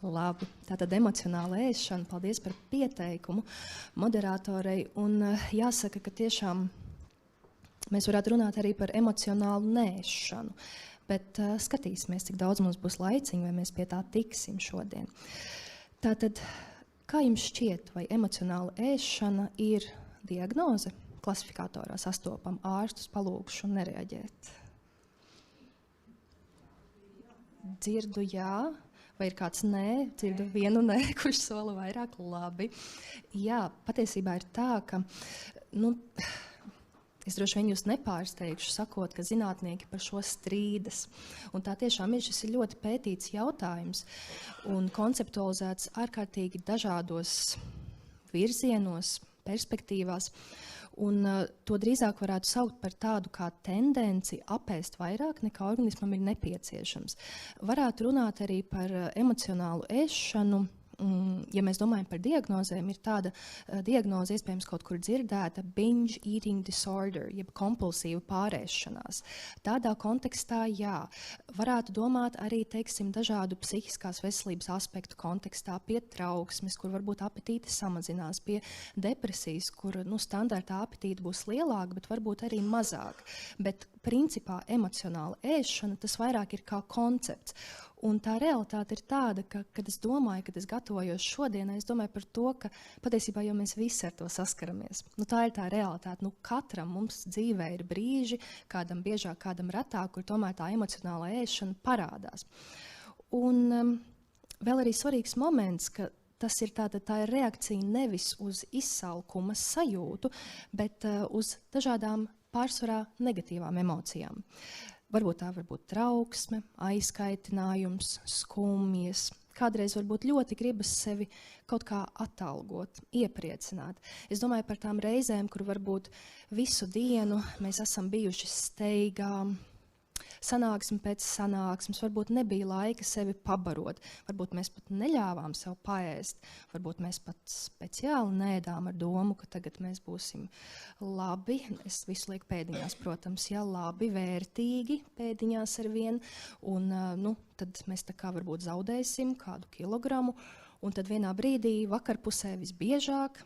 Labi, tātad emocionāla ēšana, paldies par pieteikumu moderatorei, un jāsaka, ka tiešām mēs varētu runāt arī par emocionālu nēšanu, bet skatīsimies, cik daudz mums būs laiciņu, vai mēs pie tā tiksim šodien. Tātad, kā jums šķiet, vai emocionāla ēšana ir diagnoze? Klasifikatorā sastopam ārstus, palūkšu un nereaģēt. Dzirdu jā. Vai ir kāds nē, dzirdu vienu nē, kurš sola vairāk labi. Jā, patiesībā ir tā, ka, es droši vien jūs nepārsteigšu sakot, ka zinātnieki par šo strīdas. Un tā tiešām ir, šis ir ļoti pētīts jautājums un konceptualizēts ārkārtīgi dažādos virzienos, perspektīvās. Un to drīzāk varētu saukt par tādu kā tendenci apēst vairāk, nekā organismam ir nepieciešams. Varētu runāt arī par emocionālu ēšanu. Ja mēs domājam par diagnozēm, ir tāda diagnoze iespējams kaut kur dzirdēta binge eating disorder, jeb kompulsīva pārēšanās. Tādā kontekstā, jā, varētu domāt arī, teiksim, dažādu psihiskās veselības aspektu kontekstā, pie trauksmes, kur varbūt apetīte samazinās, pie depresijas, kur standartā apetīte būs lielāka, bet varbūt arī mazāk. Bet principā emocionāla ēšana, tas vairāk ir kā koncepts. Un tā realitāte ir tāda, ka, kad es domāju, kad es gatavojos šodienai, es domāju par to, ka patiesībā jau mēs visi ar to saskaramies. Tā ir tā realitāte. Katram mums dzīvē ir brīži, kādam biežāk, kādam retāk, kur tomēr tā emocionālā ēšana parādās. Un vēl arī svarīgs moments, ka tas ir tā ir reakcija nevis uz izsalkuma sajūtu, bet uz dažādām pārsvarā negatīvām emocijām. Varbūt tā var būt trauksme, aizkaitinājums, skumjas. Kādreiz varbūt ļoti gribas sevi kaut kā atalgot, iepriecināt. Es domāju par tām reizēm, kur varbūt visu dienu mēs esam bijuši steigā, sanāksmi pēc sanāksmes, varbūt nebija laika sevi pabarot, varbūt mēs pat neļāvām sev paēst, varbūt mēs pat speciāli neēdām ar domu, ka tagad mēs būsim labi, es visu lieku pēdiņās, protams, jā, labi, vērtīgi pēdiņās ar vienu, un tad mēs tā kā varbūt zaudēsim kādu kilogramu, un tad vienā brīdī vakarpusē visbiežāk,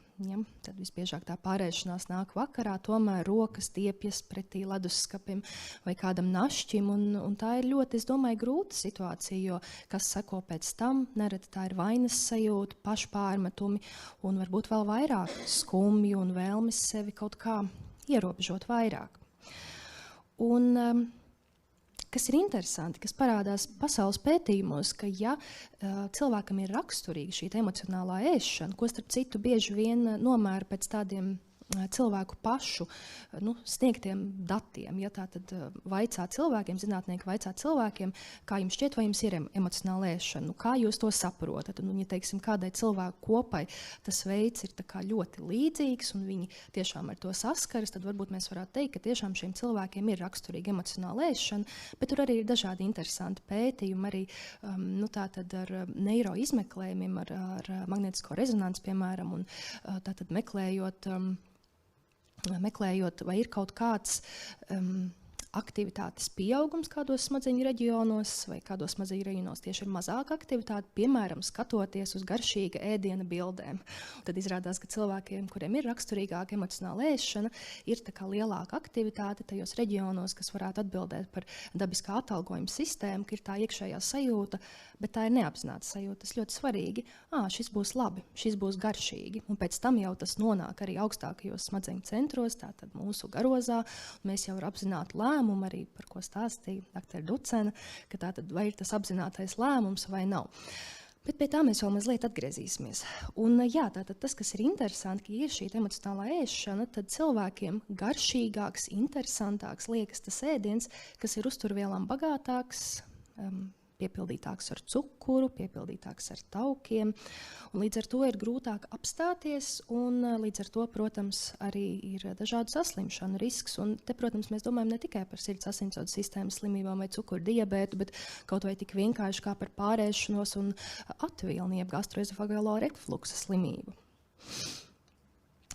tad visbiežāk tā pārēšanās nāk vakarā, tomēr rokas tiepjas pretī leduskapim vai kādam našķim, un tā ir ļoti, es domāju, grūta situācija, jo kas seko pēc tam, nereti tā ir vainas sajūta, pašpārmetumi, un varbūt vēl vairāk skumju un vēlmes sevi kaut kā ierobežot vairāk. Un kas ir interesanti, kas parādās pasaules pētījumos, ka ja cilvēkam ir raksturīga šī emocionālā ēšana, ko starp citu bieži vien nomēra pēc tādiem cilvēku pašu sniegtiem datiem. Ja tā tad vaicā cilvēkiem, zinātnieki vaicā cilvēkiem, kā jums šķiet, vai jums ir emocionāla ēšana, kā jūs to saprotat. Un, ja teiksim, kādai cilvēku kopai tas veids ir tā kā ļoti līdzīgs un viņi tiešām ar to saskaras, tad varbūt mēs varētu teikt, ka tiešām šiem cilvēkiem ir raksturīga emocionāla ēšana, bet tur arī ir dažādi interesanti pētījumi, arī tātad ar neiroizmeklējumiem, ar magnētisko rezonanci, piemēram, un tātad meklējot, vai ir kaut kāds aktivitātes pieaugums kādos smadzeņu reģionos, vai kādos smadzeņu reģionos tieši ir mazāka aktivitāte, piemēram, skatoties uz garšīga ēdiena bildēm. Tad izrādās, ka cilvēkiem, kuriem ir raksturīgāka emocionāla ēšana, ir tā kā lielāka aktivitāte tajos reģionos, kas varētu atbildēt par dabiskā atalgojuma sistēmu, ka ir tā iekšējā sajūta, bet tā ir neapzināta sajūta. Tas ļoti svarīgi. Šis būs labi, šis būs garšīgi. Un pēc tam jau tas nonāk arī augstākajos smadzeņu centros, tātad mūsu garozā. Mēs jau ar apzinātu lēmumu, arī par ko stāstīja dr. Ducena, ka tātad vai ir tas apzinātais lēmums vai nav. Bet pie tā mēs vēl mazliet atgriezīsimies. Un jā, tātad tas, kas ir interesanti, ka ir šī emocionālā ēšana, tad cilvēkiem garšīgāks, interesantāks liekas tas ēdiens, kas ir uzturvielām bagātāks, piepildītāks ar cukuru, piepildītāks ar taukiem, un līdz ar to ir grūtāk apstāties, un līdz ar to, protams, arī ir dažādu saslimšanu risks, un te, protams, mēs domājam ne tikai par sirds asinsvadu sistēmas slimībām vai cukuru diabētu, bet kaut vai tik vienkārši kā par pārēšanos un atvilni, jeb gastroezofagālo refluksa slimību.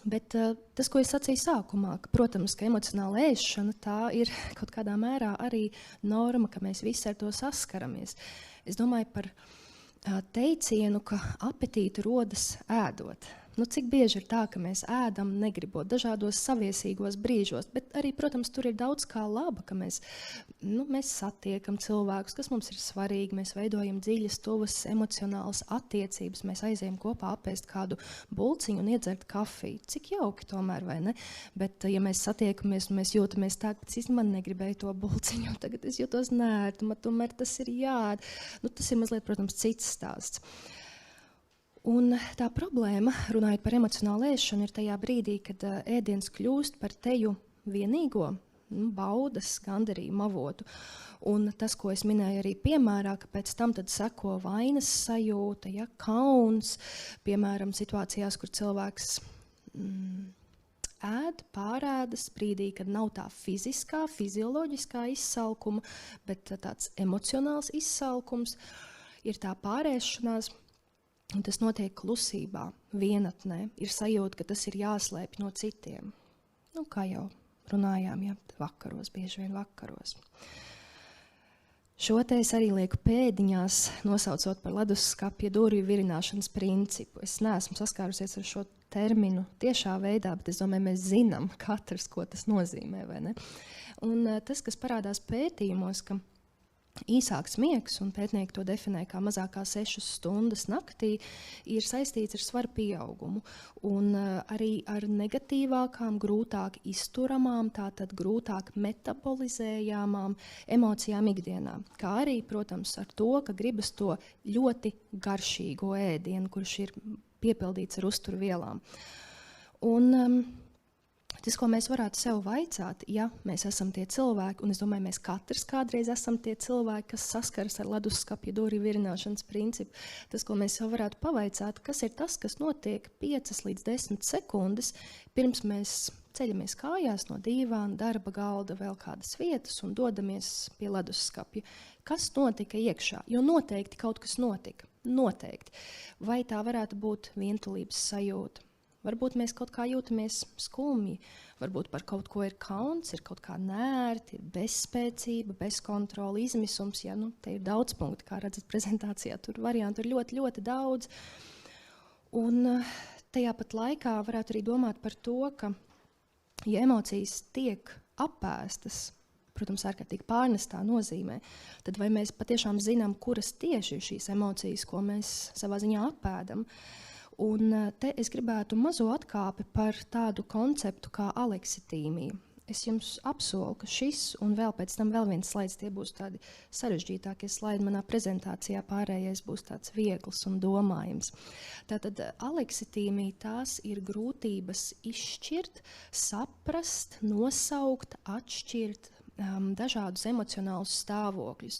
Bet tas, ko es sacīju sākumā, ka, protams, ka emocionāla ēšana tā ir kaut kādā mērā arī norma, ka mēs visi ar to saskaramies. Es domāju par teicienu, ka apetīte rodas ēdot. Cik bieži ir tā, ka mēs ēdam negribot dažādos saviesīgos brīžos, bet arī, protams, tur ir daudz kā laba, ka mēs satiekam cilvēkus, kas mums ir svarīgi, mēs veidojam dziļas, tuvas, emocionālas attiecības, mēs aizējam kopā apēst kādu bulciņu un iedzert kafiju. Cik jauki tomēr, vai ne? Bet, ja mēs satiekamies un mēs jūtamies tā, ka man negribēja to bulciņu, tagad es jūtos nērti, man tomēr tas ir jāēd. Tas ir mazliet, protams, cits stāsts. Un tā problēma, runājot par emocionālu ēšanu, ir tajā brīdī, kad ēdiens kļūst par teju vienīgo baudas, gandarījumu avotu. Un tas, ko es minēju arī piemērā, ka pēc tam tad seko vainas sajūta, kauns, piemēram, situācijās, kur cilvēks ēd, pārēdas brīdī, kad nav tā fiziskā, fizioloģiskā izsalkuma, bet tāds emocionāls izsalkums, ir tā pārēšanās. Un tas notiek klusībā, vienatnē. Ir sajūta, ka tas ir jāslēpj no citiem. Kā jau runājām, vakaros, bieži vien vakaros. Šo te es arī lieku pēdiņās, nosaucot par leduskapja durvju virināšanas principu. Es neesmu saskārusies ar šo terminu tiešā veidā, bet es domāju, mēs zinām katrs, ko tas nozīmē, vai ne? Un tas, kas parādās pētījumos, ka īsāks miegs, un pētnieki to definē kā mazākā 6 stundas naktī, ir saistīts ar svaru pieaugumu un arī ar negatīvākām, grūtāk izturamām, tātad grūtāk metabolizējāmām emocijām ikdienā. Kā arī, protams, ar to, ka gribas to ļoti garšīgo ēdienu, kurš ir piepildīts ar uzturvielām. Un tas, ko mēs varētu sev vaicāt, ja mēs esam tie cilvēki, un es domāju, mēs katrs kādreiz esam tie cilvēki, kas saskaras ar leduskapja durvju virināšanas principu, tas, ko mēs sev varētu pavaicāt, kas ir tas, kas notiek 5 līdz 10 sekundes, pirms mēs ceļamies kājās no dīvāna, darba galda, vēl kādas vietas un dodamies pie leduskapja. Kas notika iekšā? Jo noteikti kaut kas notika. Noteikti. Vai tā varētu būt vientulības sajūta? Varbūt mēs kaut kā jūtamies skumji, varbūt par kaut ko ir kauns, ir kaut kā nērti, ir bezspēcība, bezkontrola, izmisums. Te ir daudz punktu, kā redzat prezentācijā, tur variantu ir ļoti, ļoti daudz. Un tajā pat laikā varētu arī domāt par to, ka, ja emocijas tiek apēstas, protams, ārkārtīgi pārnestā nozīmē, tad vai mēs patiešām zinām, kuras tieši ir šīs emocijas, ko mēs savā ziņā apēdam. Un te es gribētu mazo atkāpi par tādu konceptu kā aleksitīmija. Es jums apsolu, ka šis un vēl pēc tam vēl viens slaids, tie būs tādi sarežģītākie slaidi manā prezentācijā, pārējais būs tāds viegls un domājams. Tātad aleksitīmija tās ir grūtības izšķirt, saprast, nosaukt, atšķirt dažādus emocionālus stāvokļus.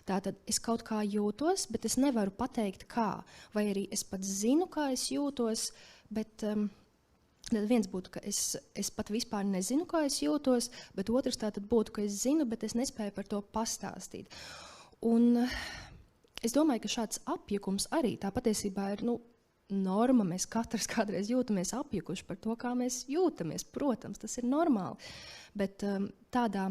Tātad es kaut kā jūtos, bet es nevaru pateikt kā. Vai arī es pat zinu, kā es jūtos, bet tad viens būtu, ka es pat vispār nezinu, kā es jūtos, bet otrs tātad būtu, ka es zinu, bet es nespēju par to pastāstīt. Un es domāju, ka šāds apjukums arī tā patiesībā ir, norma. Mēs katrs kādreiz jūtamies apjukuši par to, kā mēs jūtamies. Protams, tas ir normāli. Bet tādā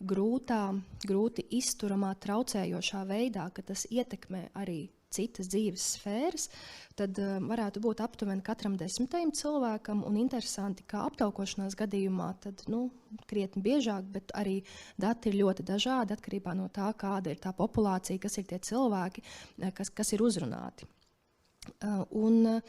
grūti izturamā, traucējošā veidā, ka tas ietekmē arī citas dzīves sfēras, tad varētu būt aptuveni katram 10. cilvēkam, un interesanti, ka aptaukošanās gadījumā tad, krietni biežāk, bet arī dati ir ļoti dažādi atkarībā no tā, kāda ir tā populācija, kas ir tie cilvēki, kas ir uzrunāti. Un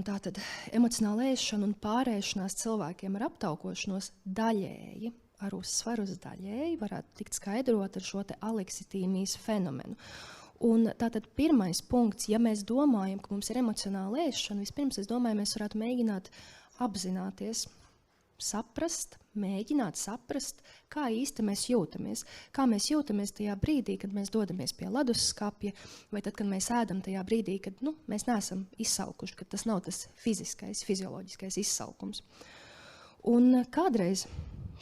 tātad emocionāla ēšana un pārēšanās cilvēkiem ar aptaukošanos daļēji, ar uzsvaru uz daļēji, varētu tikt skaidrot ar šo te aleksitīmijas fenomenu. Un tātad pirmais punkts, ja mēs domājam, ka mums ir emocionāla ēšana, vispirms es domāju, mēs varētu mēģināt apzināties, mēģināt saprast, kā īsti mēs jūtamies. Kā mēs jūtamies tajā brīdī, kad mēs dodamies pie leduskapja, vai tad, kad mēs ēdam tajā brīdī, kad mēs neesam izsalkuši, kad tas nav tas fizioloģiskais izsalkums. Un kādreiz,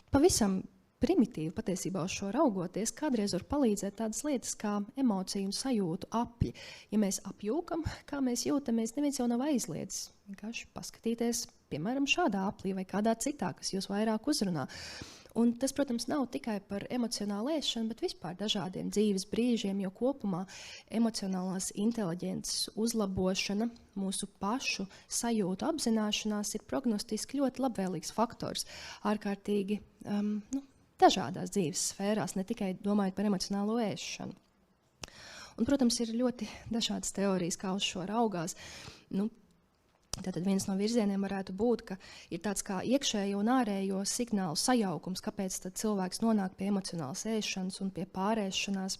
pavisam primitīvi patiesībā uz šo raugoties, kādreiz var palīdzēt tādas lietas kā emociju un sajūtu apļi. Ja mēs apjūkam, kā mēs jūtamies, neviens jau nav aizliedzis. Vienkārši paskatīties, piemēram, šādā aplī vai kādā citā, kas jūs vairāk uzrunā. Un tas, protams, nav tikai par emocionālu ēšanu, bet vispār dažādiem dzīves brīžiem, jo kopumā emocionālās inteliģences uzlabošana, mūsu pašu sajūtu apzināšanās ir prognostiski ļoti labvēlīgs faktors, ārkārtīgi dažādās dzīves sfērās, ne tikai domājot par emocionālo ēšanu. Un, protams, ir ļoti dažādas teorijas, kā uz šo raugās. Tātad viens no virzieniem varētu būt, ka ir tāds kā iekšējo un ārējo signālu sajaukums, kāpēc tad cilvēks nonāk pie emocionālas ēšanas un pie pārēšanās,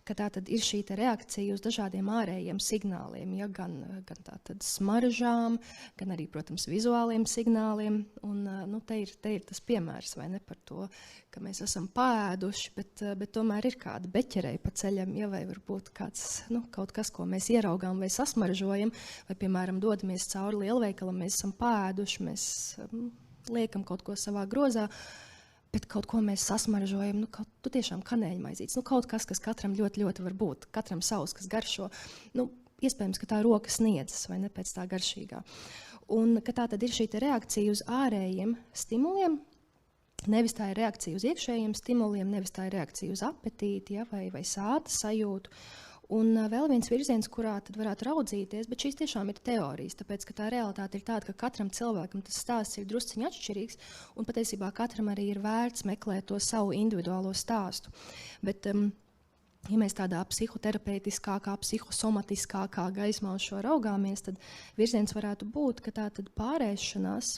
ka tātad ir šī reakcija uz dažādiem ārējiem signāliem, ja, gan tātad smaržām, gan arī, protams, vizuāliem signāliem. Un te ir tas piemērs, vai ne, par to, ka mēs esam pāēduši, bet tomēr ir kāda beķerei pa ceļam, ja, vai varbūt kāds, kaut kas, ko mēs ieraugām vai sasmaržojam, vai, piemēram, dodamies cauri lielveikalam, mēs esam pāēduši, mēs liekam kaut ko savā grozā, bet kaut ko mēs sasmaržojam, tiešām kanēļmaizītes, kaut kas, kas katram ļoti, ļoti var būt, katram savs, kas garšo, iespējams, ka tā roka sniedzas, vai ne, pēc tā garšīgā. Un ka tā tad ir šī reakcija uz ārējiem stimuliem, nevis tā ir reakcija uz iekšējiem stimuliem, nevis tā ir reakcija uz apetīti, ja, vai sāta sajūtu. Un vēl viens virziens, kurā tad varētu raudzīties, bet šīs tiešām ir teorijas, tāpēc, ka tā realitāte ir tāda, ka katram cilvēkam tas stāsts ir drusciņi atšķirīgs, un patiesībā katram arī ir vērts meklēt to savu individuālo stāstu. Bet, ja mēs tādā psihoterapeitiskākā, psihosomatiskākā gaismā uz šo raugāmies, tad virziens varētu būt, ka tā tad pārēšanās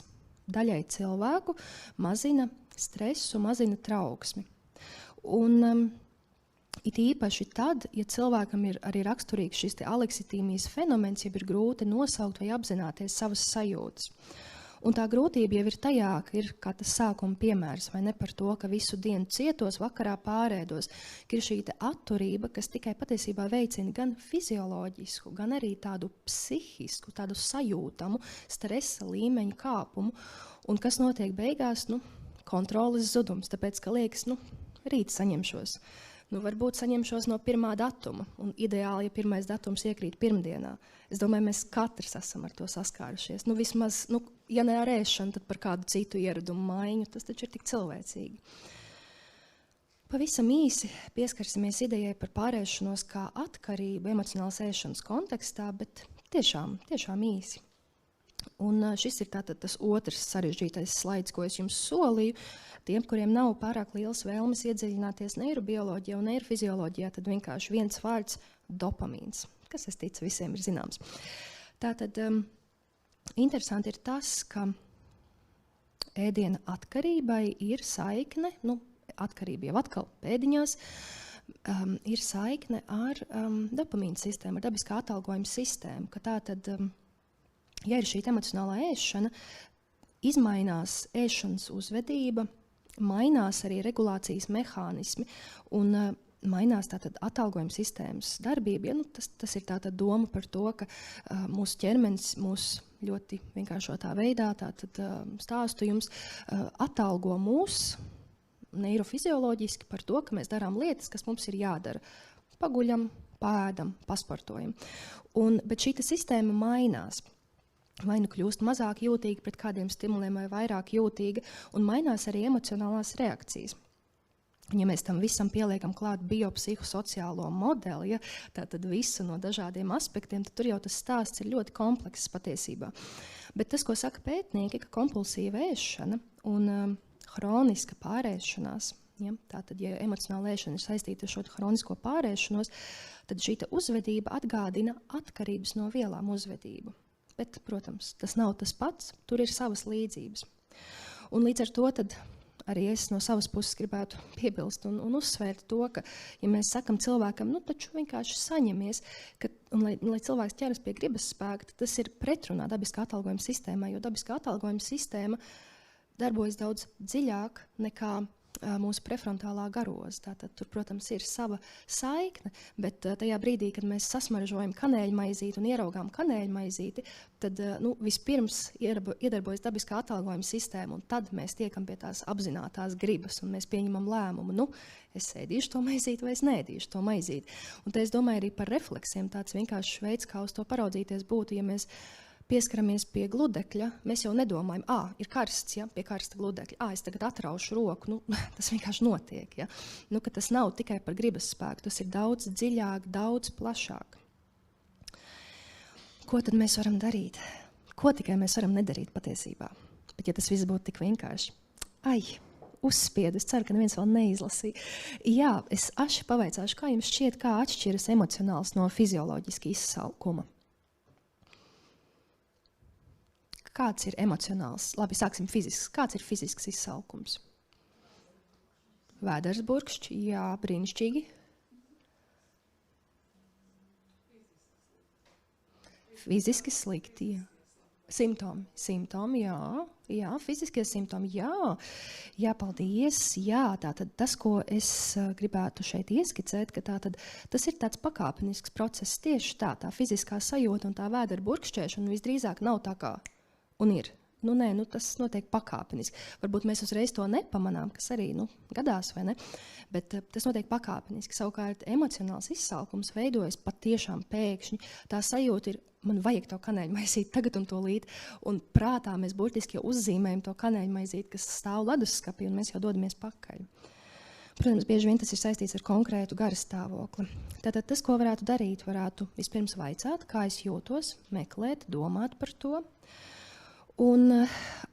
daļai cilvēku mazina stresu, mazina trauksmi. Un it īpaši tad, ja cilvēkam ir arī raksturīgs šis aleksitīmijas fenomens, ja ir grūti nosaukt vai apzināties savas sajūtas. Un tā grūtība jau ir tajā, ka ir kā tas sākuma piemērs, vai ne, par to, ka visu dienu cietos, vakarā pārēdos, ka ir šī atturība, kas tikai patiesībā veicina gan fizioloģisku, gan arī tādu psihisku, tādu sajūtamu stresa līmeņu kāpumu, un kas notiek beigās, kontroles zudums, tāpēc, ka liekas, rīt saņemšos. Varbūt saņemšos no 1. datuma, un ideāli, ja 1. datums iekrīt pirmdienā. Es domāju, mēs katrs esam ar to saskārušies. Vismaz, ja ne ar ēšanu, tad par kādu citu ieradumu maiņu, tas taču ir tik cilvēcīgi. Pavisam īsi pieskarsimies idejai par pārēšanos kā atkarību emocionālas ēšanas kontekstā, bet tiešām īsi. Un šis ir tātad tas otrs sarežģītais slaids, ko es jums solīju. Tiem, kuriem nav pārāk liels vēlmes iedziļināties neirobioloģijā un neirofizioloģijā, tad vienkārši viens vārds – dopamīns, kas, es ticu, visiem ir zināms. Tātad interesanti ir tas, ka ēdiena atkarībai ir saikne, atkarība jau atkal pēdiņās, ir saikne ar dopamīna sistēmu, ar dabiskā atalgojuma sistēmu, ka tātad, ja ir šī emocionālā ēšana, izmainās ēšanas uzvedība, mainās arī regulācijas mehānismi un mainās tātad atalgojuma sistēmas darbība. Ja, tas ir tātad doma par to, ka mūsu ķermenis mūs ļoti vienkāršotā veidā, tātad stāstu jums, atalgo mūs neirofizioloģiski par to, ka mēs darām lietas, kas mums ir jādara. Paguļam, pāēdam, pasportojam. Bet šī sistēma mainās. Vai kļūst mazāk jūtīga pret kādiem stimuliem vai vairāk jūtīga, un mainās arī emocionālās reakcijas. Ja mēs tam visam pieliekam klāt biopsihosociālo modeli, ja, tātad visu no dažādiem aspektiem, tad tur jau tas stāsts ir ļoti komplekss patiesībā. Bet tas, ko saka pētnieki, ka kompulsīva ēšana un hroniska pārēšanās, ja, tātad, ja emocionāla ēšana ir saistīta ar šo hronisko pārēšanos, tad šī uzvedība atgādina atkarības no vielām uzvedību. Bet, protams, tas nav tas pats, tur ir savas līdzības. Un līdz ar to tad arī es no savas puses gribētu piebilst un uzsvērt to, ka, ja mēs sakam cilvēkam, taču vienkārši saņemies, lai cilvēks ķeras pie gribas spēka, tas ir pretrunā dabiskā atalgojuma sistēmā, jo dabiskā atalgojuma sistēma darbojas daudz dziļāk nekā mūsu prefrontālā garoza. Tātad tur, protams, ir sava saikne, bet tajā brīdī, kad mēs sasmaržojam kanēļmaizīti un ieraugām kanēļmaizīti, tad vispirms iedarbojas dabiskā atalgojuma sistēma, un tad mēs tiekam pie tās apzinātās gribas, un mēs pieņemam lēmumu, es ēdīšu to maizīti vai es neēdīšu to maizīti. Un te es domāju arī par refleksiem, tāds vienkāršs veids, kā uz to paraudzīties būtu, ja mēs pieskaramies pie gludekļa, mēs jau nedomājam, ir karsts, ja, pie karsta gludekļa, es tagad atraušu roku, tas vienkārši notiek, ja. Ka tas nav tikai par gribas spēku, tas ir daudz dziļāk, daudz plašāk. Ko tad mēs varam darīt? Ko tikai mēs varam nedarīt patiesībā? Bet ja tas viss būtu tik vienkārši. Uzspiedu, es ceru, ka neviens vēl neizlasīja. Jā, es aši pavaicāšu, kā jums šķiet, kā atšķiras emocionāls no fizioloģiski izsalkuma? Kāds ir emocionāls? Labi, sāksim fizisks. Kāds ir fizisks izsalkums? Vēders burkšķi, jā, brīnišķīgi. Fiziski slikti, jā. Simptomi, jā, fiziskie simptomi, jā, paldies, jā, tātad tas, ko es gribētu šeit ieskicēt, ka tas ir tāds pakāpenisks process, tieši tā fiziskā sajūta un tā vēdera burkšķēšana visdrīzāk nav tā kā un ir. Tas notiek pakāpeniski. Varbūt mēs uzreiz to nepamanām, kas arī gadās, vai ne? Bet tas notiek pakāpeniski. Savukārt emocionāls izsalkums veidojas patiešām pēkšņi. Tā sajūta ir, man vajag to kanēļmaizīti tagad un tūlīt. Un prātā mēs burtiski jau uzzīmējam to kanēļmaizīti, kas stāv leduskapī, un mēs jau dodamies pakaļ. Protams, bieži vien tas ir saistīts ar konkrētu garastāvokli. Tātad tas, ko varētu darīt, varētu vispirms vaicāt, kā es jūtos, meklēt, domāt par to. Un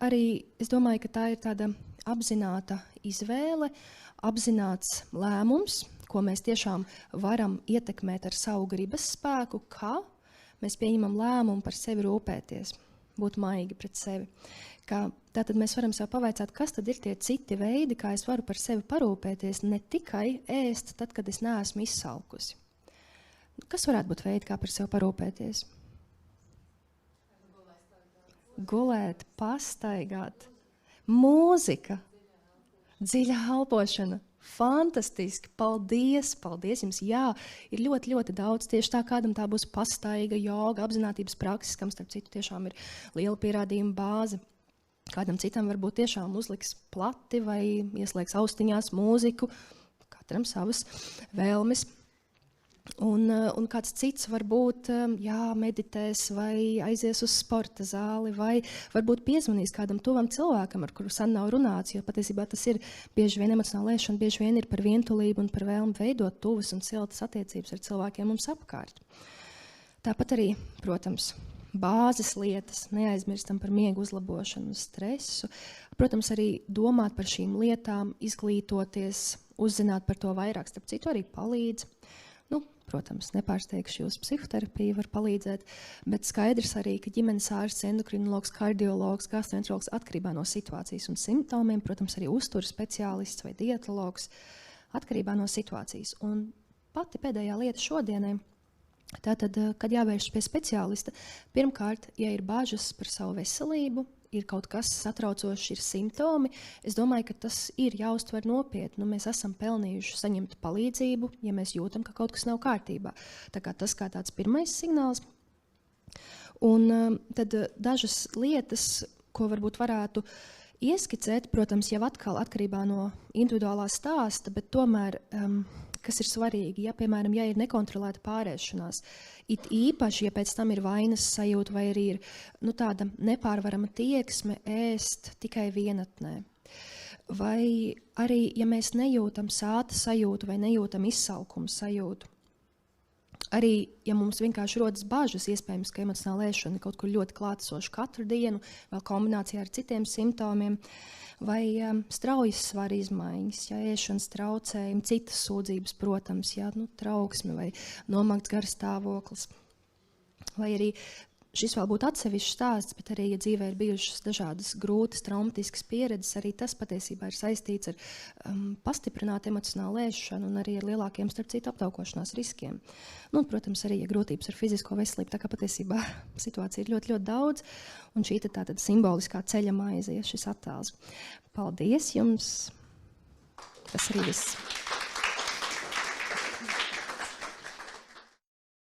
arī es domāju, ka tā ir tāda apzināta izvēle, apzināts lēmums, ko mēs tiešām varam ietekmēt ar savu gribas spēku, kā mēs pieņemam lēmumu par sevi rūpēties, būt maigi pret sevi. Tātad mēs varam sev pavaicāt, kas tad ir tie citi veidi, kā es varu par sevi parūpēties, ne tikai ēst tad, kad es neesmu izsalkusi. Kas varētu būt veidi, kā par sevi parūpēties? Gulēt, pastaigāt, mūzika, dziļa elpošana, fantastiski, paldies jums, jā, ir ļoti, ļoti daudz, tieši tā kādam tā būs pastaiga, joga, apzinātības prakses, kam starp citu tiešām ir liela pierādījuma bāze, kādam citam varbūt tiešām uzliks plati vai ieslēgs austiņās mūziku, katram savas vēlmes. Un kāds cits varbūt meditēs vai aizies uz sporta zāli vai varbūt piezvanīs kādam tuvam cilvēkam, ar kuru sen nav runāts, jo patiesībā tas ir bieži vien emocionāla ēšana, bieži vien ir par vientulību un par vēlmi veidot tuvas un siltas attiecības ar cilvēkiem mums apkārt. Tāpat arī, protams, bāzes lietas, neaizmirstam par miegu uzlabošanu, stresu, protams, arī domāt par šīm lietām, izglītoties, uzzināt par to vairāk, starp citu arī palīdz. Protams, nepārsteigšu jūs, psihoterapija var palīdzēt, bet skaidrs arī, ka ģimenes ārsts, endokrinologs, kardiologs, gastroenterologs atkarībā no situācijas un simptomiem, protams, arī uzturas speciālists vai dietologs atkarībā no situācijas. Un pati pēdējā lieta šodienai, tātad, kad jāvēršas pie speciālista, pirmkārt, ja ir bažas par savu veselību, ir kaut kas satraucošs, ir simptomi, es domāju, ka tas ir jāuztver nopietni. Mēs esam pelnījuši saņemt palīdzību, ja mēs jūtam, ka kaut kas nav kārtībā. Tā kā tas kā tāds pirmais signāls. Un tad dažas lietas, ko varbūt varētu ieskicēt, protams, jau atkal atkarībā no individuālā stāsta, bet tomēr, kas ir svarīgi, piemēram, ja ir nekontrolēta pārēšanās, it īpaši, ja pēc tam ir vainas sajūta vai arī ir tāda nepārvarama tieksme ēst tikai vienatnē. Vai arī, ja mēs nejūtam sāta sajūtu vai nejūtam izsalkumu sajūtu. Arī, ja mums vienkārši rodas bažas, iespējams, ka emocionāla ēšana kaut kur ļoti klātesoša katru dienu, vēl kombinācijā ar citiem simptomiem, vai straujas svara izmaiņas, ēšanas traucējumi, citas sūdzības, protams, trauksme vai nomākts garstāvoklis. Vai arī šis vēl būtu atsevišķs stāsts, bet arī, ja dzīvē ir bijušas dažādas grūtas, traumatiskas pieredzes, arī tas patiesībā ir saistīts ar pastiprinātu emocionālu ēšanu un arī ar lielākiem, starp citu, aptaukošanās riskiem. Protams, arī ja grūtības ar fizisko veselību, tā kā patiesībā situācija ir ļoti, ļoti daudz, un šī tātad simboliskā ceļa maize, šis attēls. Paldies jums! Tas arī viss.